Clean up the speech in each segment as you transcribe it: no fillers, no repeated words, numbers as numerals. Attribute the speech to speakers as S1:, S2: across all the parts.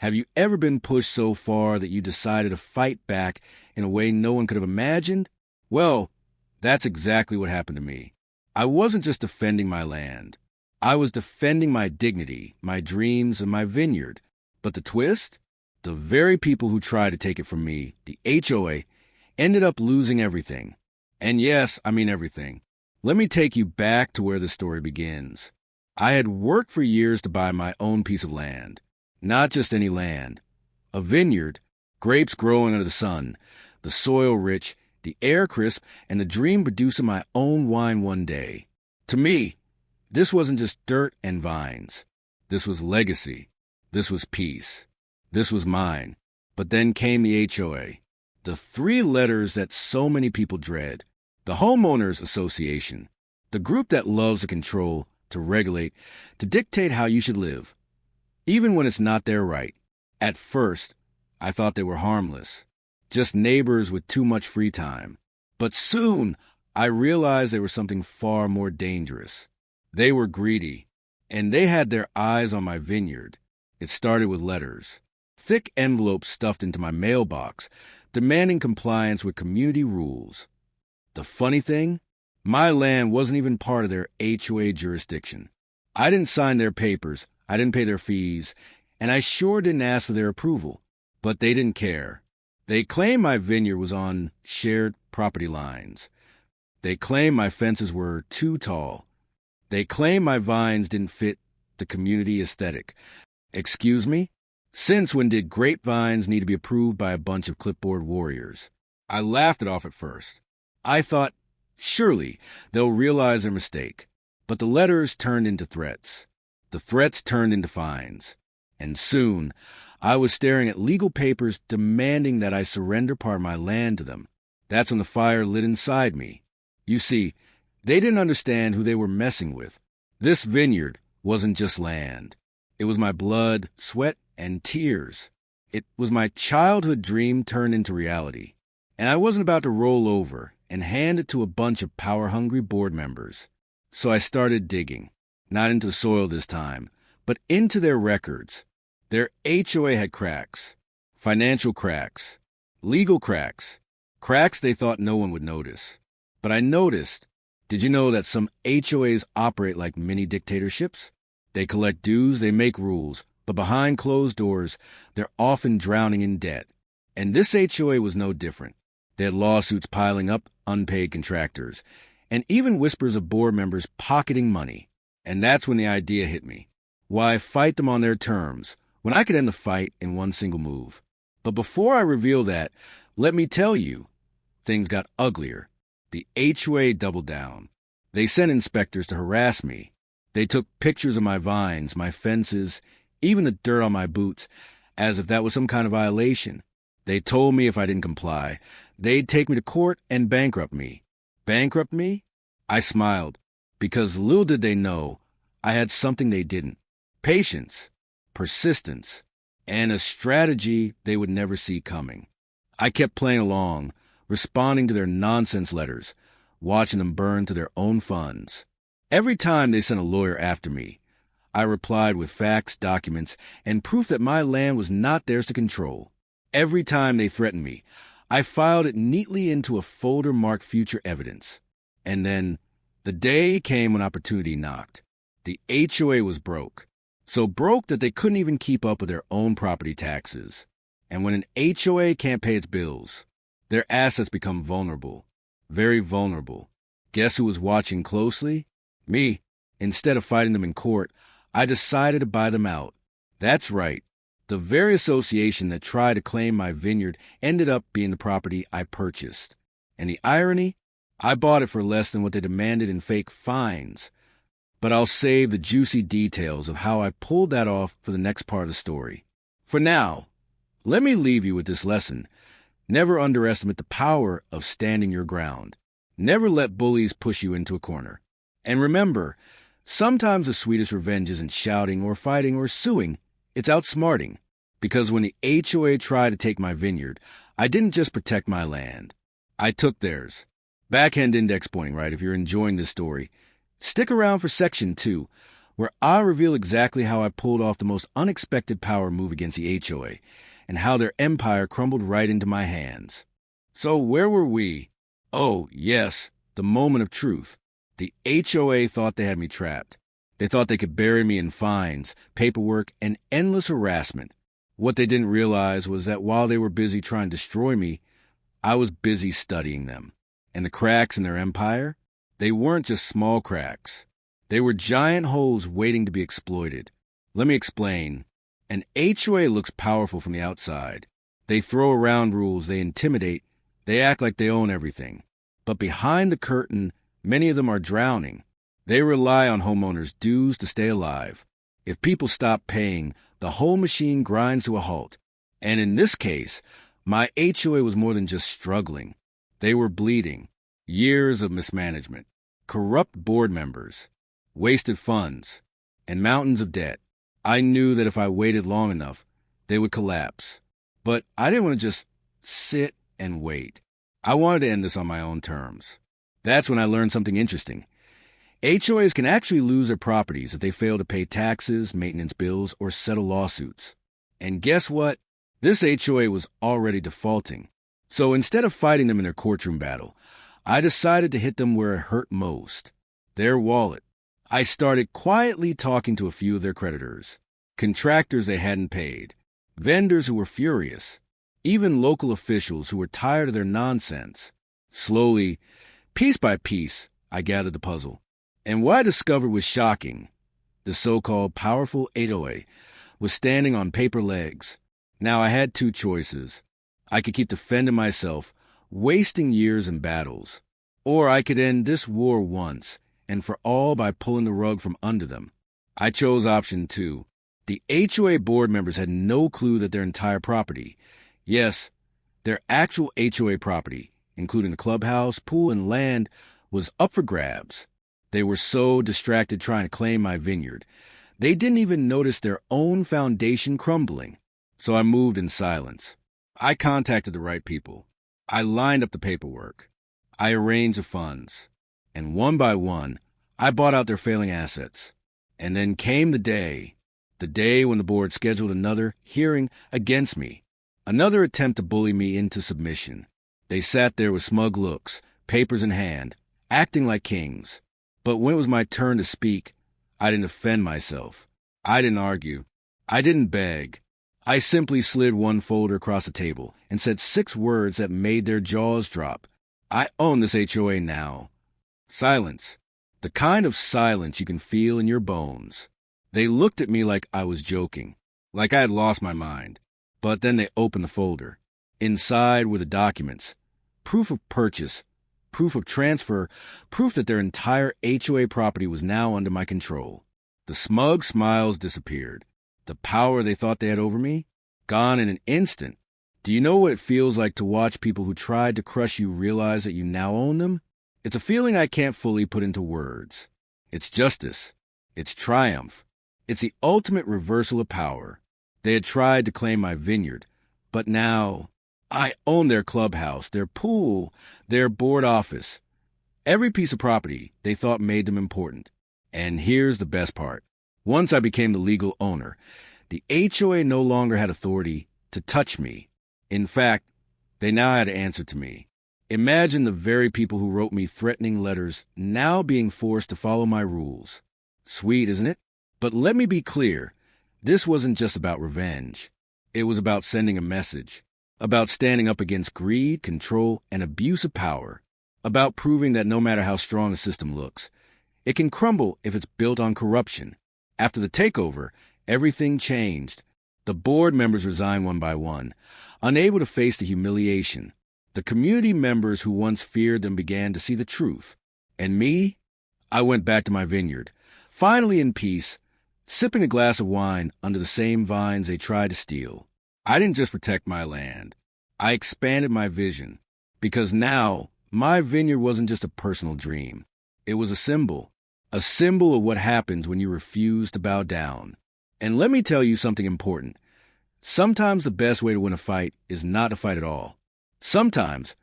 S1: Have you ever been pushed so far that you decided to fight back in a way no one could have imagined? Well, that's exactly what happened to me. I wasn't just defending my land. I was defending my dignity, my dreams, and my vineyard. But the twist? The very people who tried to take it from me, the HOA, ended up losing everything. And yes, I mean everything. Let me take you back to where the story begins. I had worked for years to buy my own piece of land. Not just any land. A vineyard, grapes growing under the sun, the soil rich, the air crisp, and the dream producing my own wine one day. To me, this wasn't just dirt and vines. This was legacy. This was peace. This was mine. But then came the HOA. The three letters that so many people dread. The Homeowners Association. The group that loves to control, to regulate, to dictate how you should live. Even when it's not their right. At first, I thought they were harmless. Just neighbors with too much free time. But soon, I realized they were something far more dangerous. They were greedy, and they had their eyes on my vineyard. It started with letters. Thick envelopes stuffed into my mailbox, demanding compliance with community rules. The funny thing? My land wasn't even part of their HOA jurisdiction. I didn't sign their papers, I didn't pay their fees, and I sure didn't ask for their approval. But they didn't care. They claimed my vineyard was on shared property lines. They claimed my fences were too tall. They claimed my vines didn't fit the community aesthetic. Excuse me? Since when did grapevines need to be approved by a bunch of clipboard warriors? I laughed it off at first. I thought, surely they'll realize their mistake. But the letters turned into threats. The threats turned into fines. And soon, I was staring at legal papers demanding that I surrender part of my land to them. That's when the fire lit inside me. You see, they didn't understand who they were messing with. This vineyard wasn't just land. It was my blood, sweat, and tears. It was my childhood dream turned into reality. And I wasn't about to roll over and hand it to a bunch of power-hungry board members. So I started digging, not into the soil this time, but into their records. Their HOA had cracks, financial cracks, legal cracks, cracks they thought no one would notice. But I noticed. Did you know that some HOAs operate like mini dictatorships? They collect dues, they make rules, but behind closed doors, they're often drowning in debt. And this HOA was no different. They had lawsuits piling up, unpaid contractors, and even whispers of board members pocketing money. And that's when the idea hit me. Why fight them on their terms, when I could end the fight in one single move? But before I reveal that, let me tell you, things got uglier. The HOA doubled down. They sent inspectors to harass me. They took pictures of my vines, my fences, even the dirt on my boots, as if that was some kind of violation. They told me if I didn't comply, they'd take me to court and bankrupt me. Bankrupt me? I smiled, because little did they know, I had something they didn't. Patience, persistence, and a strategy they would never see coming. I kept playing along, responding to their nonsense letters, watching them burn to their own funds. Every time they sent a lawyer after me, I replied with facts, documents, and proof that my land was not theirs to control. Every time they threatened me, I filed it neatly into a folder marked future evidence. And then, the day came when opportunity knocked. The HOA was broke. So broke that they couldn't even keep up with their own property taxes. And when an HOA can't pay its bills, their assets become vulnerable. Very vulnerable. Guess who was watching closely? Me. Instead of fighting them in court, I decided to buy them out. That's right. The very association that tried to claim my vineyard ended up being the property I purchased. And the irony? I bought it for less than what they demanded in fake fines. But I'll save the juicy details of how I pulled that off for the next part of the story. For now, let me leave you with this lesson. Never underestimate the power of standing your ground. Never let bullies push you into a corner. And remember, sometimes the sweetest revenge isn't shouting or fighting or suing. It's outsmarting. Because when the HOA tried to take my vineyard, I didn't just protect my land. I took theirs. Backhand index pointing, right, if you're enjoying this story. Stick around for section 2. where I reveal exactly how I pulled off the most unexpected power move against the HOA and how their empire crumbled right into my hands. So where were we? Oh, yes, the moment of truth. The HOA thought they had me trapped. They thought they could bury me in fines, paperwork, and endless harassment. What they didn't realize was that while they were busy trying to destroy me, I was busy studying them. And the cracks in their empire? They weren't just small cracks. They were giant holes waiting to be exploited. Let me explain. An HOA looks powerful from the outside. They throw around rules, they intimidate, they act like they own everything. But behind the curtain, many of them are drowning. They rely on homeowners' dues to stay alive. If people stop paying, the whole machine grinds to a halt. And in this case, my HOA was more than just struggling. They were bleeding. Years of mismanagement, corrupt board members, wasted funds, and mountains of debt. I knew that if I waited long enough, they would collapse. But I didn't want to just sit and wait. I wanted to end this on my own terms. That's when I learned something interesting. HOAs can actually lose their properties if they fail to pay taxes, maintenance bills, or settle lawsuits. And guess what? This HOA was already defaulting. So instead of fighting them in their courtroom battle, I decided to hit them where it hurt most, their wallet. I started quietly talking to a few of their creditors, contractors they hadn't paid, vendors who were furious, even local officials who were tired of their nonsense. Slowly, piece by piece, I gathered the puzzle. And what I discovered was shocking. The so-called powerful HOA was standing on paper legs. Now I had two choices. I could keep defending myself, wasting years in battles, or I could end this war once and for all by pulling the rug from under them. I chose option 2. The HOA board members had no clue that their entire property, yes, their actual HOA property, including the clubhouse, pool, and land, was up for grabs. They were so distracted trying to claim my vineyard, they didn't even notice their own foundation crumbling. So I moved in silence. I contacted the right people. I lined up the paperwork. I arranged the funds. And one by one, I bought out their failing assets. And then came the day when the board scheduled another hearing against me, another attempt to bully me into submission. They sat there with smug looks, papers in hand, acting like kings. But when it was my turn to speak, I didn't defend myself. I didn't argue. I didn't beg. I simply slid one folder across the table and said 6 words that made their jaws drop. I own this HOA now. Silence. The kind of silence you can feel in your bones. They looked at me like I was joking, like I had lost my mind. But then they opened the folder. Inside were the documents, proof of purchase, proof of transfer, proof that their entire HOA property was now under my control. The smug smiles disappeared. The power they thought they had over me, gone in an instant. Do you know what it feels like to watch people who tried to crush you realize that you now own them? It's a feeling I can't fully put into words. It's justice. It's triumph. It's the ultimate reversal of power. They had tried to claim my vineyard, but now I own their clubhouse, their pool, their board office. Every piece of property they thought made them important. And here's the best part. Once I became the legal owner, the HOA no longer had authority to touch me. In fact, they now had to answer to me. Imagine the very people who wrote me threatening letters now being forced to follow my rules. Sweet, isn't it? But let me be clear. This wasn't just about revenge. It was about sending a message. About standing up against greed, control, and abuse of power. About proving that no matter how strong a system looks, it can crumble if it's built on corruption. After the takeover, everything changed. The board members resigned one by one, unable to face the humiliation. The community members who once feared them began to see the truth. And me? I went back to my vineyard, finally in peace, sipping a glass of wine under the same vines they tried to steal. I didn't just protect my land. I expanded my vision, because now my vineyard wasn't just a personal dream. It was a symbol of what happens when you refuse to bow down. And let me tell you something important. Sometimes the best way to win a fight is not to fight at all. Sometimes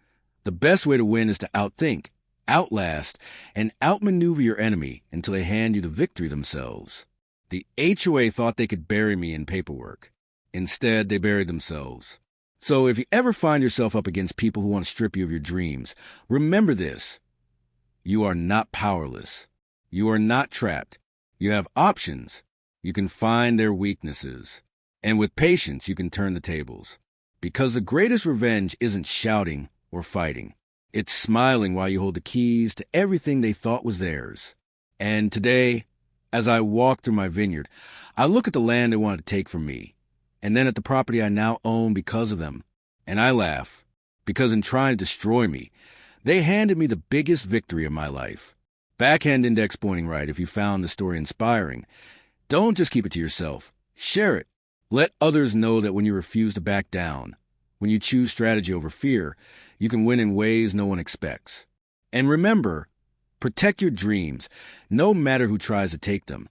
S1: the best way to win is to outthink, outlast, and outmaneuver your enemy until they hand you the victory themselves. The HOA thought they could bury me in paperwork. Instead, they buried themselves. So if you ever find yourself up against people who want to strip you of your dreams, remember this. You are not powerless. You are not trapped. You have options. You can find their weaknesses. And with patience, you can turn the tables. Because the greatest revenge isn't shouting or fighting. It's smiling while you hold the keys to everything they thought was theirs. And today, as I walk through my vineyard, I look at the land they wanted to take from me, and then at the property I now own because of them. And I laugh, because in trying to destroy me, they handed me the biggest victory of my life. Backhand index pointing right if you found the story inspiring. Don't just keep it to yourself. Share it. Let others know that when you refuse to back down, when you choose strategy over fear, you can win in ways no one expects. And remember, protect your dreams, no matter who tries to take them.